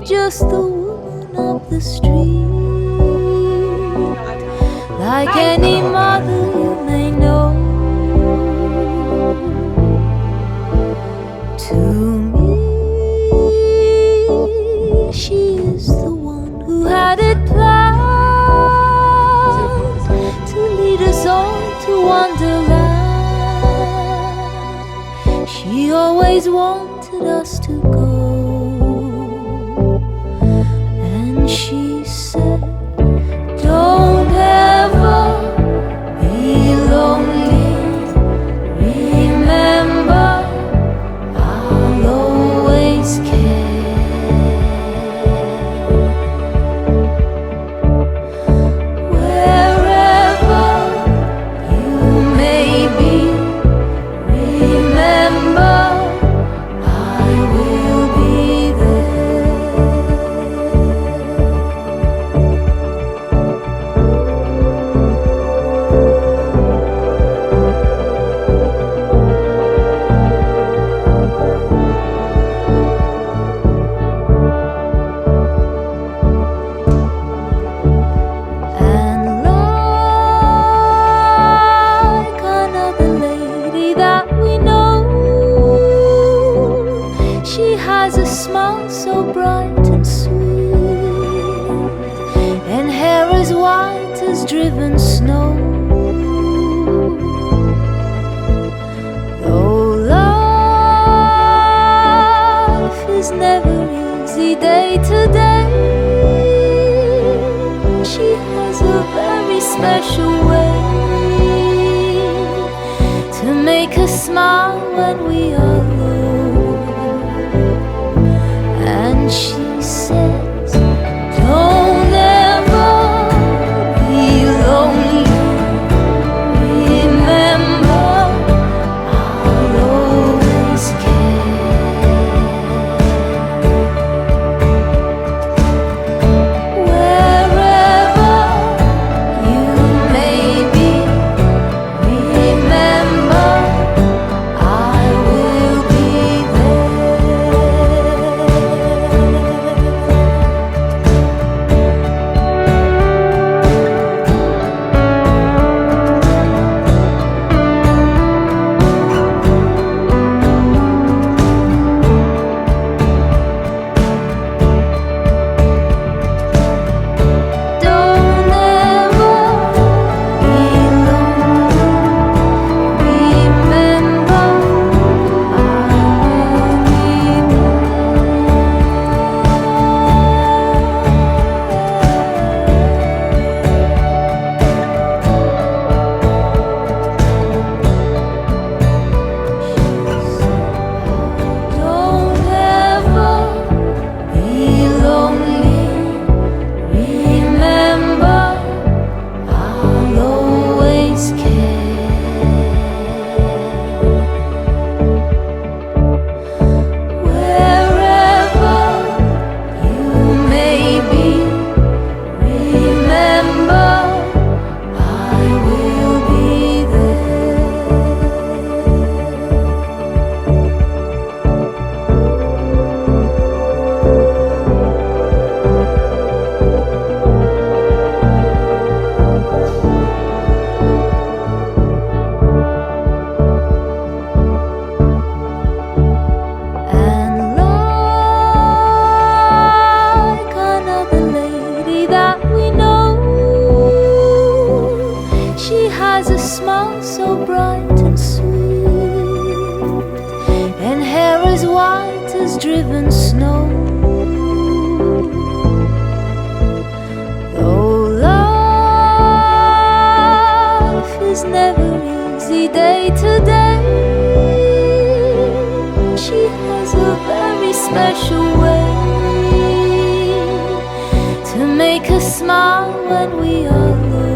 just the woman of the street, like any mother you may know. To me, she is the one who had it planned to lead us all to Wonderland. She always wanted us to go, and she said, don't ever be lonely, remember I'll always care. Wherever you may be, remember I will be smile so bright and sweet, and hair as white as driven snow. Though life is never easy day to day, she has a very special way to make us smile when we are low. And she says, don't ever be lonely, remember I'll always care. Wherever you may be, remember I will be smile so bright and sweet, and hair as white as driven snow. Though life is never easy day to day, she has a very special way to make us smile when we are low.